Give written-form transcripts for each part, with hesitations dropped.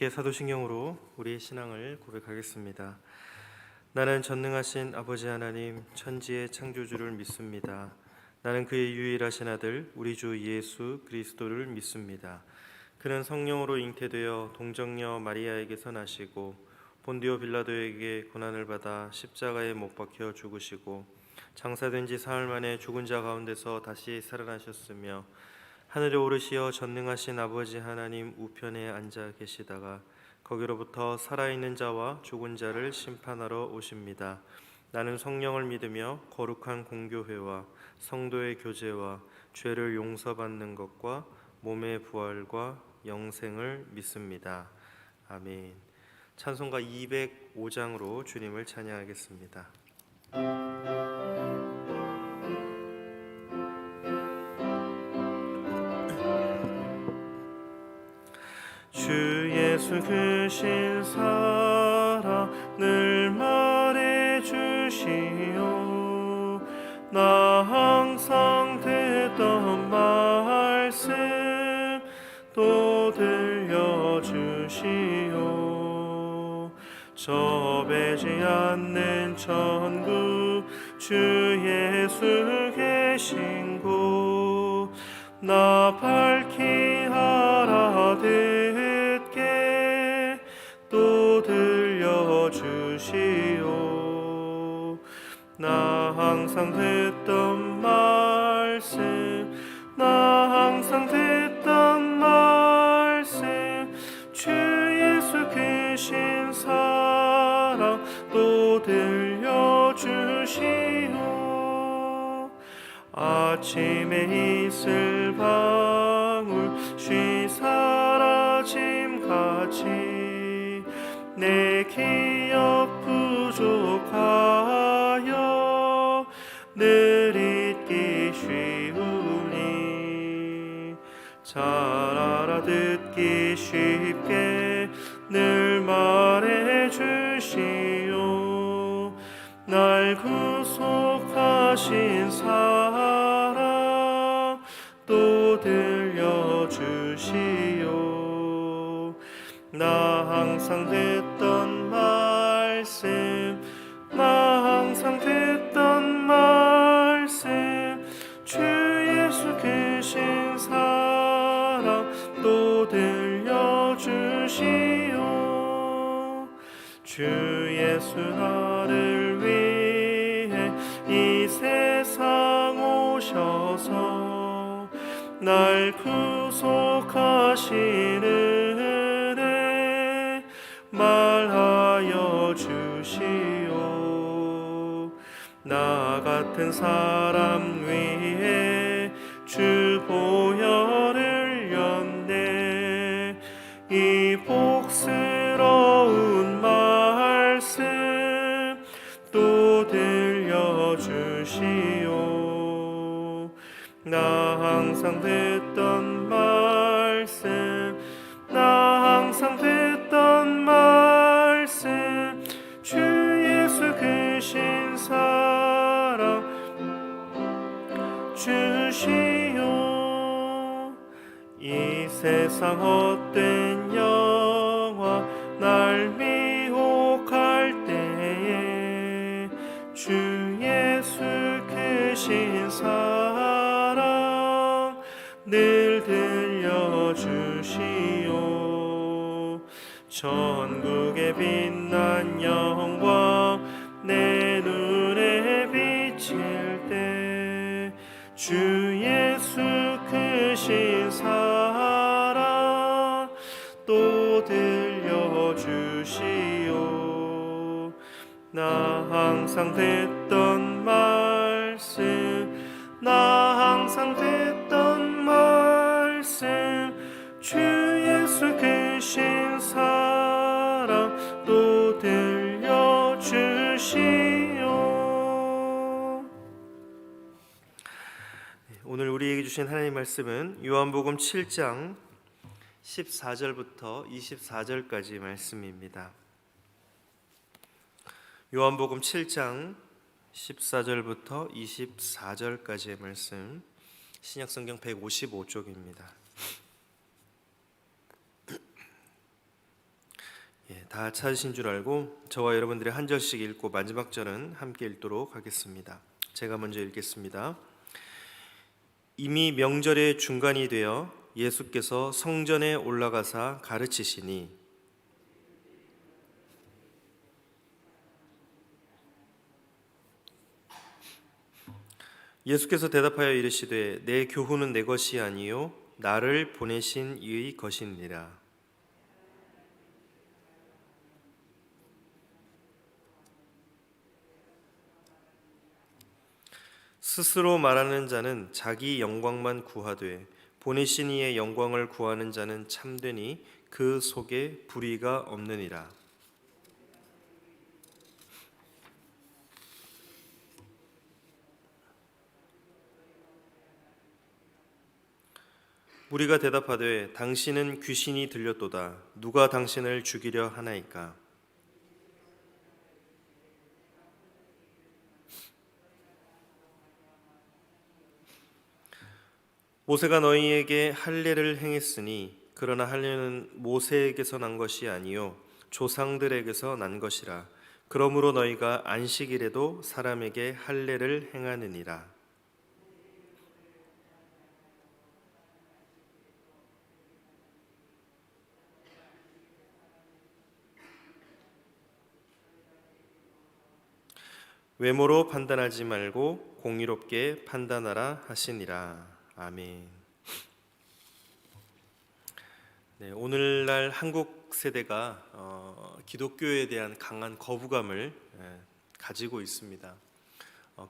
함께 사도신경으로 우리의 신앙을 고백하겠습니다. 나는 전능하신 아버지 하나님 천지의 창조주를 믿습니다. 나는 그의 유일하신 아들 우리 주 예수 그리스도를 믿습니다. 그는 성령으로 잉태되어 동정녀 마리아에게서 나시고 본디오 빌라도에게 고난을 받아 십자가에 못 박혀 죽으시고 장사된 지 사흘 만에 죽은 자 가운데서 다시 살아나셨으며 하늘에 오르시어 전능하신 아버지 하나님 우편에 앉아 계시다가 거기로부터 살아있는 자와 죽은 자를 심판하러 오십니다. 나는 성령을 믿으며 거룩한 공교회와 성도의 교제와 죄를 용서받는 것과 몸의 부활과 영생을 믿습니다. 아멘. 찬송가 205장으로 주님을 찬양하겠습니다. 주 예수 크신 사랑을 말해주시오. 나 항상 듣던 말씀 또 들려주시오. 좁지 않는 천국 주 예수 계신 곳 나 밝히 알아듣게 또 들려주시오. 나 항상 듣던 말씀 나 항상 듣던 말씀 주 예수 크신 사랑 또 들려주시오. 아침에 이슬 방울 쉬 사라짐같이 내 기억 부족하여 늘 잊기 쉬우니 잘 알아듣기 쉽게 늘 말해주시오. 날 구속하신 사랑 또 들려주시오. 나 항상 듣던 말씀 나 항상 듣던 말씀 주 예수 크신 사랑 또 들려주시오. 주 예수 나를 위해 이 세상 오셔서 날 구속하신 은혜 말하여 주시오. 나 같은 사람 위해 주 보혈을 흘렸네. 이 복스러운 말씀 또 들려주시오. 나 항상 듣던 말씀 나 항상 듣던 말씀 주 예수 크신 사랑 주시오. 이 세상 헛된 영화 날 미혹할 때에 주 예수 크신 사랑 늘 들려주시오. 천국의 빛난 영광 내 눈에 비칠 때 주 예수 크신 사랑 또 들려주시오. 나 항상 듣던 말씀 나 항상 듣던 말씀 주 예수 크신 사랑 또 들려주시오. 오늘 우리에게 주신 하나님의 말씀은 요한복음 7장 14절부터 24절까지 말씀입니다. 요한복음 7장 14절부터 24절까지의 말씀, 신약성경 155쪽입니다. 다 찾으신 줄 알고 저와 여러분들이 한 절씩 읽고 마지막 절은 함께 읽도록 하겠습니다. 제가 먼저 읽겠습니다. 이미 명절의 중간이 되어 예수께서 성전에 올라가사 가르치시니 예수께서 대답하여 이르시되 내 교훈은 내 것이 아니요 나를 보내신 이의 것이니라. 스스로 말하는 자는 자기 영광만 구하되 보내신 이의 영광을 구하는 자는 참되니 그 속에 불의가 없느니라. 무리가 대답하되 당신은 귀신이 들렸도다. 누가 당신을 죽이려 하나이까? 모세가 너희에게 할례를 행했으니 그러나 할례는 모세에게서 난 것이 아니요 조상들에게서 난 것이라. 그러므로 너희가 안식일에도 사람에게 할례를 행하느니라. 외모로 판단하지 말고 공의롭게 판단하라 하시니라. 아멘. 오늘날 한국 세대가 기독교에 대한 강한 거부감을 가지고 있습니다.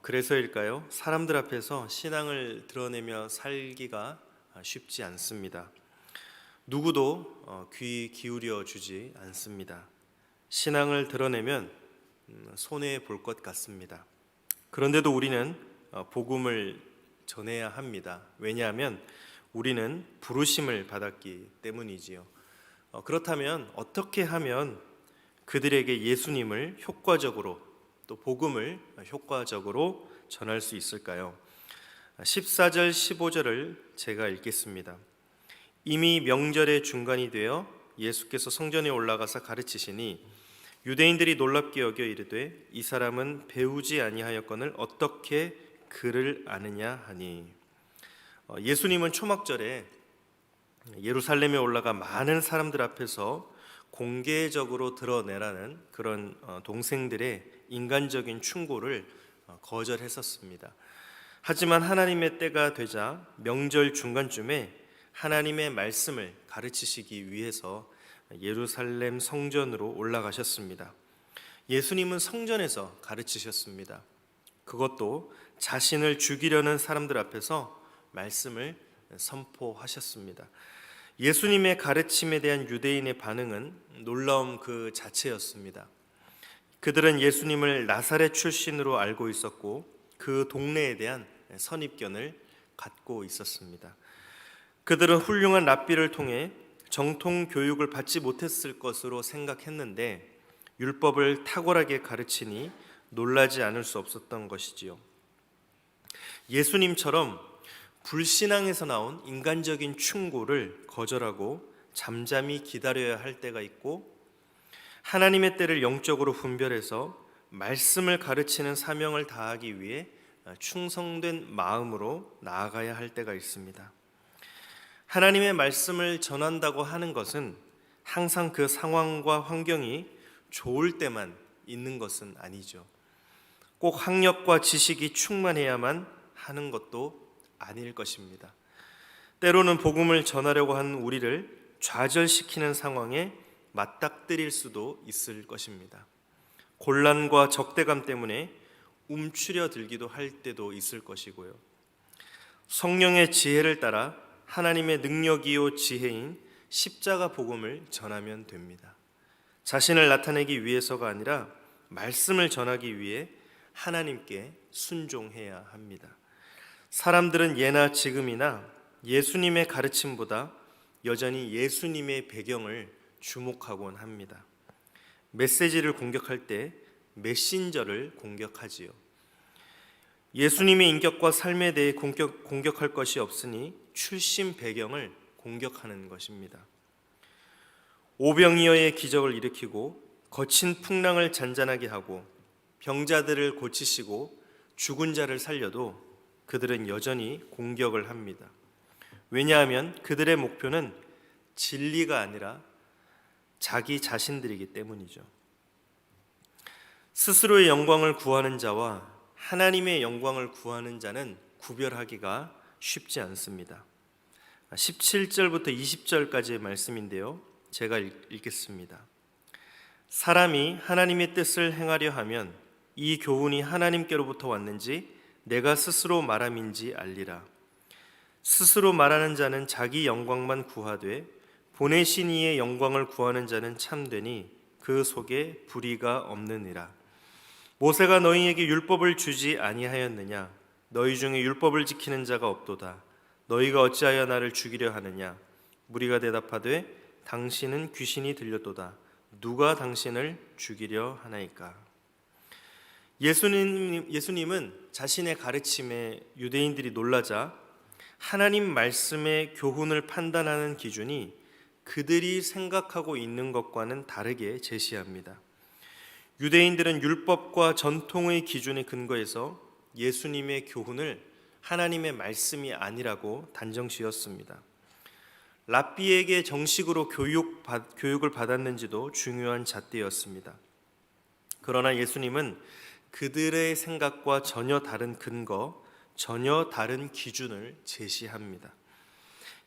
그래서일까요? 사람들 앞에서 신앙을 드러내며 살기가 쉽지 않습니다. 누구도 귀 기울여 주지 않습니다. 신앙을 드러내면 손해 볼 것 같습니다. 그런데도 우리는 복음을 전해야 합니다. 왜냐하면 우리는 부르심을 받았기 때문이지요. 그렇다면 어떻게 하면 그들에게 예수님을 효과적으로 또 복음을 효과적으로 전할 수 있을까요? 14절 15절을 제가 읽겠습니다. 이미 명절의 중간이 되어 예수께서 성전에 올라가서 가르치시니 유대인들이 놀랍게 여겨 이르되 이 사람은 배우지 아니하였거늘 어떻게 그를 아느냐 하니. 예수님은 초막절에 예루살렘에 올라가 많은 사람들 앞에서 공개적으로 드러내라는 그런 동생들의 인간적인 충고를 거절했었습니다. 하지만 하나님의 때가 되자 명절 중간쯤에 하나님의 말씀을 가르치시기 위해서 예루살렘 성전으로 올라가셨습니다. 예수님은 성전에서 가르치셨습니다. 그것도 자신을 죽이려는 사람들 앞에서 말씀을 선포하셨습니다. 예수님의 가르침에 대한 유대인의 반응은 놀라움 그 자체였습니다. 그들은 예수님을 나사렛 출신으로 알고 있었고 그 동네에 대한 선입견을 갖고 있었습니다. 그들은 훌륭한 랍비를 통해 정통 교육을 받지 못했을 것으로 생각했는데 율법을 탁월하게 가르치니 놀라지 않을 수 없었던 것이지요. 예수님처럼 불신앙에서 나온 인간적인 충고를 거절하고 잠잠히 기다려야 할 때가 있고 하나님의 때를 영적으로 분별해서 말씀을 가르치는 사명을 다하기 위해 충성된 마음으로 나아가야 할 때가 있습니다. 하나님의 말씀을 전한다고 하는 것은 항상 그 상황과 환경이 좋을 때만 있는 것은 아니죠. 꼭 학력과 지식이 충만해야만 하는 것도 아닐 것입니다. 때로는 복음을 전하려고 하는 우리를 좌절시키는 상황에 맞닥뜨릴 수도 있을 것입니다. 곤란과 적대감 때문에 움츠려들기도 할 때도 있을 것이고요. 성령의 지혜를 따라 하나님의 능력이요 지혜인 십자가 복음을 전하면 됩니다. 자신을 나타내기 위해서가 아니라 말씀을 전하기 위해 하나님께 순종해야 합니다. 사람들은 예나 지금이나 예수님의 가르침보다 여전히 예수님의 배경을 주목하곤 합니다. 메시지를 공격할 때 메신저를 공격하지요. 예수님의 인격과 삶에 대해 공격할 것이 없으니 출신 배경을 공격하는 것입니다. 오병이어의 기적을 일으키고 거친 풍랑을 잔잔하게 하고 병자들을 고치시고 죽은 자를 살려도 그들은 여전히 공격을 합니다. 왜냐하면 그들의 목표는 진리가 아니라 자기 자신들이기 때문이죠. 스스로의 영광을 구하는 자와 하나님의 영광을 구하는 자는 구별하기가 쉽지 않습니다. 17절부터 20절까지의 말씀인데요, 제가 읽겠습니다. 사람이 하나님의 뜻을 행하려 하면 이 교훈이 하나님께로부터 왔는지 내가 스스로 말함인지 알리라. 스스로 말하는 자는 자기 영광만 구하되 보내신 이의 영광을 구하는 자는 참되니 그 속에 불의가 없느니라. 모세가 너희에게 율법을 주지 아니하였느냐? 너희 중에 율법을 지키는 자가 없도다. 너희가 어찌하여 나를 죽이려 하느냐? 무리가 대답하되 당신은 귀신이 들렸도다. 누가 당신을 죽이려 하나이까? 예수님은 자신의 가르침에 유대인들이 놀라자 하나님 말씀의 교훈을 판단하는 기준이 그들이 생각하고 있는 것과는 다르게 제시합니다. 유대인들은 율법과 전통의 기준에 근거해서 예수님의 교훈을 하나님의 말씀이 아니라고 단정지었습니다. 랍비에게 정식으로 교육을 받았는지도 중요한 잣대였습니다. 그러나 예수님은 그들의 생각과 전혀 다른 근거, 전혀 다른 기준을 제시합니다.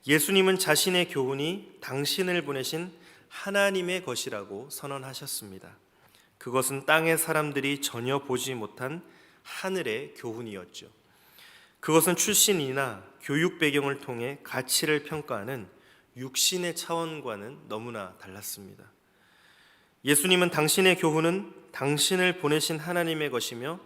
예수님은 자신의 교훈이 당신을 보내신 하나님의 것이라고 선언하셨습니다. 그것은 땅의 사람들이 전혀 보지 못한 하늘의 교훈이었죠. 그것은 출신이나 교육 배경을 통해 가치를 평가하는 육신의 차원과는 너무나 달랐습니다. 예수님은 당신의 교훈은 당신을 보내신 하나님의 것이며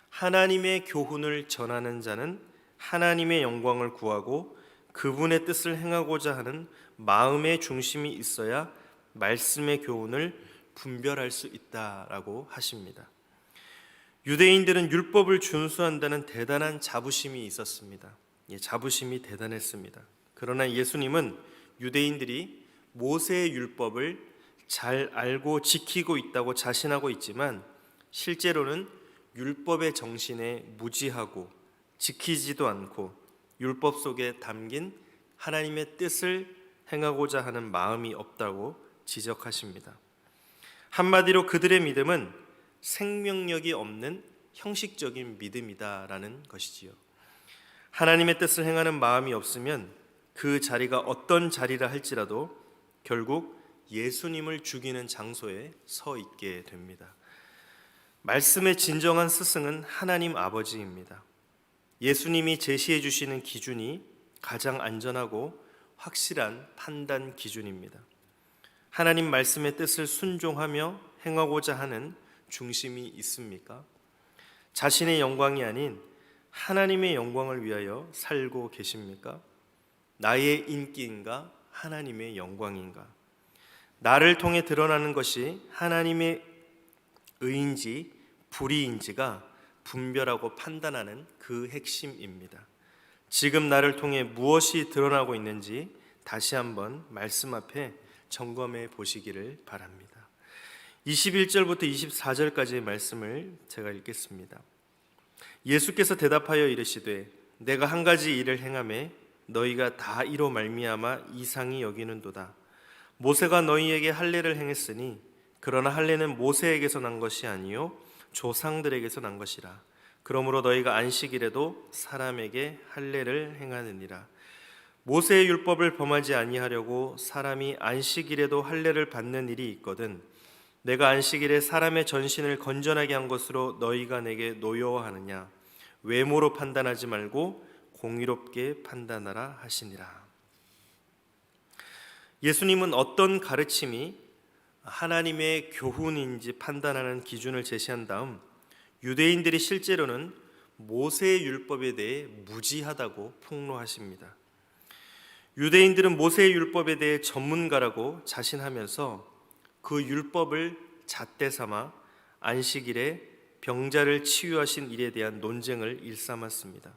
하나님의 교훈을 전하는 자는 하나님의 영광을 구하고 그분의 뜻을 행하고자 하는 마음의 중심이 있어야 말씀의 교훈을 분별할 수 있다라고 하십니다. 유대인들은 율법을 준수한다는 대단한 자부심이 있었습니다. 자부심이 대단했습니다. 그러나 예수님은 유대인들이 모세의 율법을 잘 알고 지키고 있다고 자신하고 있지만 실제로는 율법의 정신에 무지하고 지키지도 않고 율법 속에 담긴 하나님의 뜻을 행하고자 하는 마음이 없다고 지적하십니다. 한마디로 그들의 믿음은 생명력이 없는 형식적인 믿음이다라는 것이지요. 하나님의 뜻을 행하는 마음이 없으면 그 자리가 어떤 자리라 할지라도 결국 예수님을 죽이는 장소에 서 있게 됩니다. 말씀의 진정한 스승은 하나님 아버지입니다. 예수님이 제시해 주시는 기준이 가장 안전하고 확실한 판단 기준입니다. 하나님 말씀의 뜻을 순종하며 행하고자 하는 중심이 있습니까? 자신의 영광이 아닌 하나님의 영광을 위하여 살고 계십니까? 나의 인기인가? 하나님의 영광인가? 나를 통해 드러나는 것이 하나님의 의인지 불의인지가 분별하고 판단하는 그 핵심입니다. 지금 나를 통해 무엇이 드러나고 있는지 다시 한번 말씀 앞에 점검해 보시기를 바랍니다. 21절부터 24절까지의 말씀을 제가 읽겠습니다. 예수께서 대답하여 이르시되 내가 한 가지 일을 행하매 너희가 다 이로 말미암아 이상히 여기는도다. 모세가 너희에게 할례를 행했으니 그러나 할례는 모세에게서 난 것이 아니요 조상들에게서 난 것이라. 그러므로 너희가 안식일에도 사람에게 할례를 행하느니라. 모세의 율법을 범하지 아니하려고 사람이 안식일에도 할례를 받는 일이 있거든 내가 안식일에 사람의 전신을 건전하게 한 것으로 너희가 내게 노여워하느냐? 외모로 판단하지 말고 공의롭게 판단하라 하시니라. 예수님은 어떤 가르침이 하나님의 교훈인지 판단하는 기준을 제시한 다음 유대인들이 실제로는 모세의 율법에 대해 무지하다고 폭로하십니다. 유대인들은 모세의 율법에 대해 전문가라고 자신하면서 그 율법을 잣대 삼아 안식일에 병자를 치유하신 일에 대한 논쟁을 일삼았습니다.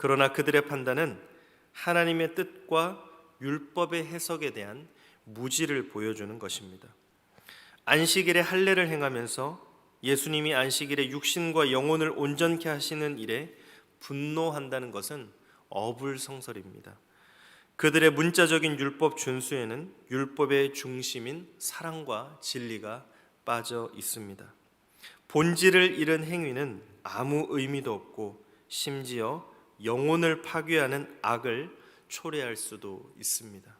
그러나 그들의 판단은 하나님의 뜻과 율법의 해석에 대한 무지를 보여주는 것입니다. 안식일에 할례를 행하면서 예수님이 안식일에 육신과 영혼을 온전케 하시는 일에 분노한다는 것은 어불성설입니다. 그들의 문자적인 율법 준수에는 율법의 중심인 사랑과 진리가 빠져 있습니다. 본질을 잃은 행위는 아무 의미도 없고 심지어 영혼을 파괴하는 악을 초래할 수도 있습니다.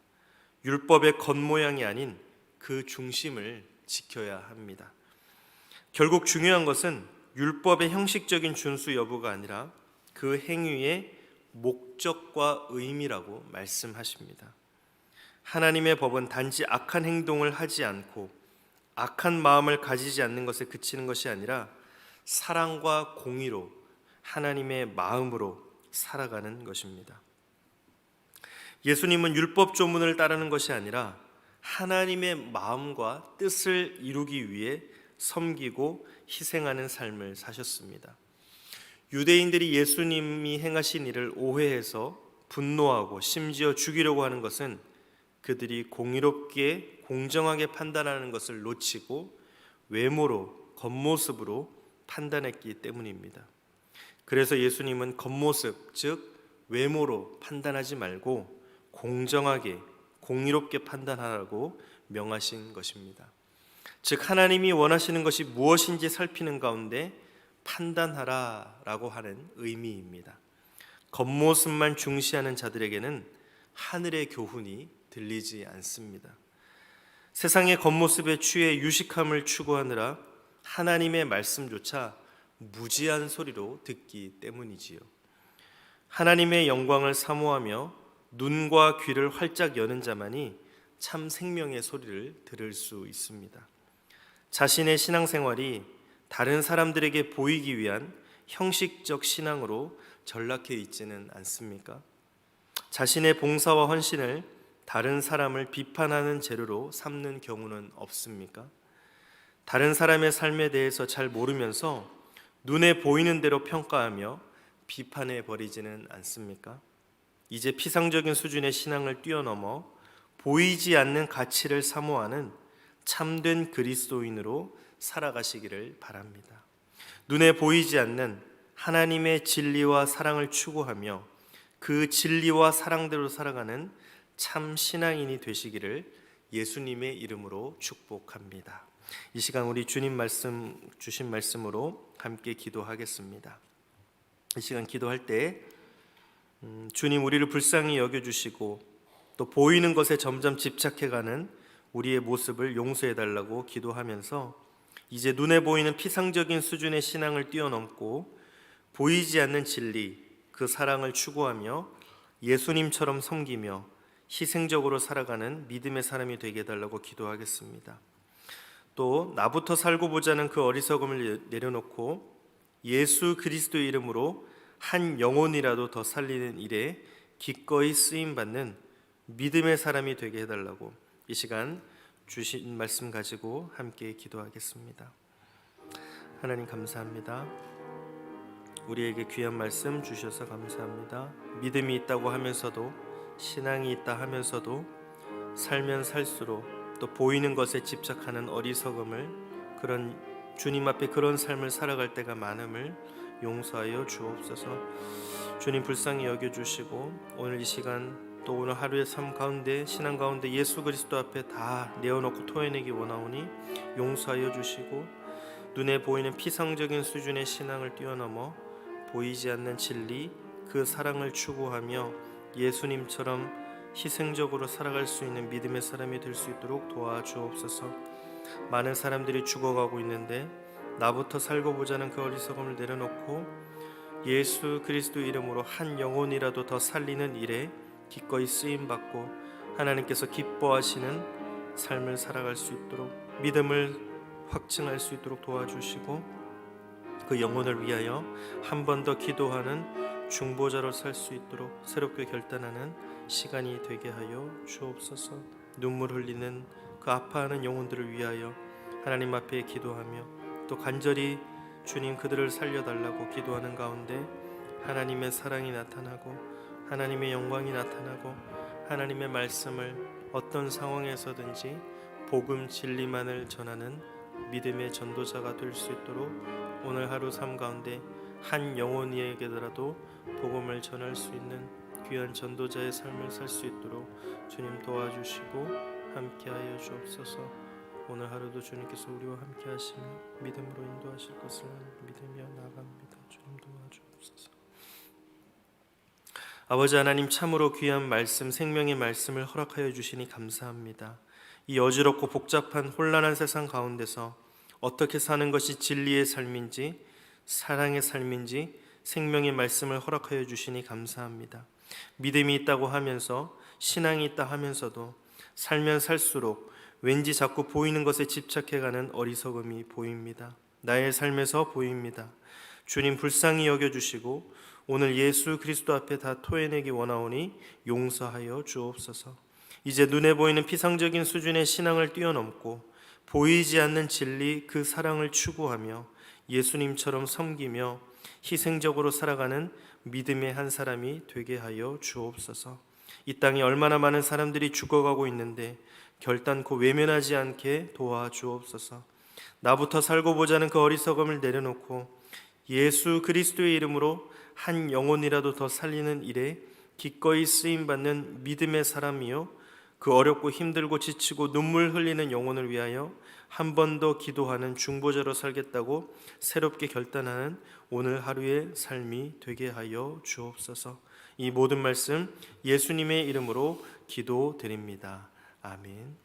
율법의 겉모양이 아닌 그 중심을 지켜야 합니다. 결국 중요한 것은 율법의 형식적인 준수 여부가 아니라 그 행위의 목적과 의미라고 말씀하십니다. 하나님의 법은 단지 악한 행동을 하지 않고 악한 마음을 가지지 않는 것에 그치는 것이 아니라 사랑과 공의로 하나님의 마음으로 살아가는 것입니다. 예수님은 율법 조문을 따르는 것이 아니라 하나님의 마음과 뜻을 이루기 위해 섬기고 희생하는 삶을 사셨습니다. 유대인들이 예수님이 행하신 일을 오해해서 분노하고 심지어 죽이려고 하는 것은 그들이 공의롭게 공정하게 판단하는 것을 놓치고 외모로, 겉모습으로 판단했기 때문입니다. 그래서 예수님은 겉모습, 즉 외모로 판단하지 말고 공정하게, 공의롭게 판단하라고 명하신 것입니다. 즉 하나님이 원하시는 것이 무엇인지 살피는 가운데 판단하라라고 하는 의미입니다. 겉모습만 중시하는 자들에게는 하늘의 교훈이 들리지 않습니다. 세상의 겉모습에 취해 유식함을 추구하느라 하나님의 말씀조차 무지한 소리로 듣기 때문이지요. 하나님의 영광을 사모하며 눈과 귀를 활짝 여는 자만이 참 생명의 소리를 들을 수 있습니다. 자신의 신앙생활이 다른 사람들에게 보이기 위한 형식적 신앙으로 전락해 있지는 않습니까? 자신의 봉사와 헌신을 다른 사람을 비판하는 재료로 삼는 경우는 없습니까? 다른 사람의 삶에 대해서 잘 모르면서 눈에 보이는 대로 평가하며 비판해 버리지는 않습니까? 이제 피상적인 수준의 신앙을 뛰어넘어 보이지 않는 가치를 사모하는 참된 그리스도인으로 살아가시기를 바랍니다. 눈에 보이지 않는 하나님의 진리와 사랑을 추구하며 그 진리와 사랑대로 살아가는 참 신앙인이 되시기를 예수님의 이름으로 축복합니다. 이 시간 우리 주님 말씀 주신 말씀으로 함께 기도하겠습니다. 이 시간 기도할 때 주님 우리를 불쌍히 여겨주시고 또 보이는 것에 점점 집착해가는 우리의 모습을 용서해달라고 기도하면서 이제 눈에 보이는 피상적인 수준의 신앙을 뛰어넘고 보이지 않는 진리, 그 사랑을 추구하며 예수님처럼 섬기며 희생적으로 살아가는 믿음의 사람이 되게 해달라고 기도하겠습니다. 또 나부터 살고 보자는 그 어리석음을 내려놓고 예수 그리스도의 이름으로 한 영혼이라도 더 살리는 일에 기꺼이 쓰임받는 믿음의 사람이 되게 해달라고 이 시간 주신 말씀 가지고 함께 기도하겠습니다. 하나님 감사합니다. 우리에게 귀한 말씀 주셔서 감사합니다. 믿음이 있다고 하면서도 신앙이 있다 하면서도 살면 살수록 또 보이는 것에 집착하는 어리석음을 그런 주님 앞에 그런 삶을 살아갈 때가 많음을 용서하여 주옵소서. 주님 불쌍히 여겨주시고 오늘 이 시간 또 오늘 하루의 삶 가운데 신앙 가운데 예수 그리스도 앞에 다 내어놓고 토해내기 원하오니 용서하여 주시고 눈에 보이는 피상적인 수준의 신앙을 뛰어넘어 보이지 않는 진리 그 사랑을 추구하며 예수님처럼 희생적으로 살아갈 수 있는 믿음의 사람이 될 수 있도록 도와주옵소서. 많은 사람들이 죽어가고 있는데 나부터 살고 보자는 그 어리석음을 내려놓고 예수 그리스도 이름으로 한 영혼이라도 더 살리는 일에 기꺼이 쓰임받고 하나님께서 기뻐하시는 삶을 살아갈 수 있도록 믿음을 확증할 수 있도록 도와주시고 그 영혼을 위하여 한 번 더 기도하는 중보자로 살 수 있도록 새롭게 결단하는 시간이 되게 하여 주옵소서. 눈물 흘리는 그 아파하는 영혼들을 위하여 하나님 앞에 기도하며 또 간절히 주님 그들을 살려달라고 기도하는 가운데 하나님의 사랑이 나타나고 하나님의 영광이 나타나고 하나님의 말씀을 어떤 상황에서든지 복음 진리만을 전하는 믿음의 전도자가 될 수 있도록 오늘 하루 삶 가운데 한 영혼에게라도 복음을 전할 수 있는 귀한 전도자의 삶을 살 수 있도록 주님 도와주시고 함께하여 주옵소서. 오늘 하루도 주님께서 우리와 함께하시며 믿음으로 인도하실 것을 믿으며 나아갑니다. 주님 도와주옵소서. 아버지 하나님, 참으로 귀한 말씀, 생명의 말씀을 허락하여 주시니 감사합니다. 이 어지럽고 복잡한 혼란한 세상 가운데서 어떻게 사는 것이 진리의 삶인지, 사랑의 삶인지 생명의 말씀을 허락하여 주시니 감사합니다. 믿음이 있다고 하면서, 신앙이 있다 하면서도 살면 살수록 왠지 자꾸 보이는 것에 집착해가는 어리석음이 보입니다. 나의 삶에서 보입니다. 주님 불쌍히 여겨주시고 오늘 예수 그리스도 앞에 다 토해내기 원하오니 용서하여 주옵소서. 이제 눈에 보이는 피상적인 수준의 신앙을 뛰어넘고 보이지 않는 진리, 그 사랑을 추구하며 예수님처럼 섬기며 희생적으로 살아가는 믿음의 한 사람이 되게 하여 주옵소서. 이 땅에 얼마나 많은 사람들이 죽어가고 있는데 결단코 외면하지 않게 도와주옵소서. 나부터 살고 보자는 그 어리석음을 내려놓고 예수 그리스도의 이름으로 한 영혼이라도 더 살리는 일에 기꺼이 쓰임받는 믿음의 사람이요, 그 어렵고 힘들고 지치고 눈물 흘리는 영혼을 위하여 한 번 더 기도하는 중보자로 살겠다고 새롭게 결단하는 오늘 하루의 삶이 되게 하여 주옵소서. 이 모든 말씀 예수님의 이름으로 기도드립니다. 아멘.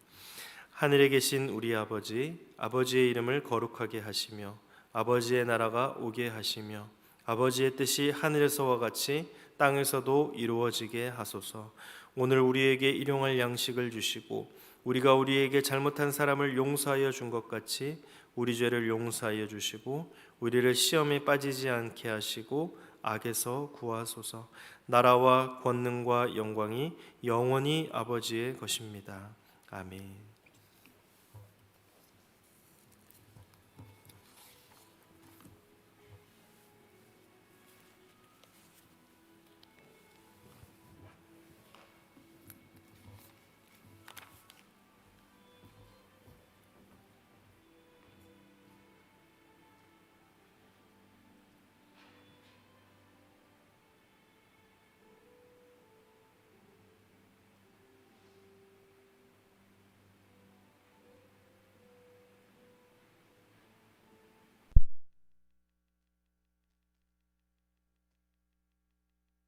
하늘에 계신 우리 아버지, 아버지의 이름을 거룩하게 하시며 아버지의 나라가 오게 하시며 아버지의 뜻이 하늘에서와 같이 땅에서도 이루어지게 하소서. 오늘 우리에게 일용할 양식을 주시고 우리가 우리에게 잘못한 사람을 용서하여 준 것 같이 우리 죄를 용서하여 주시고 우리를 시험에 빠지지 않게 하시고 악에서 구하소서. 나라와 권능과 영광이 영원히 아버지의 것입니다. 아멘.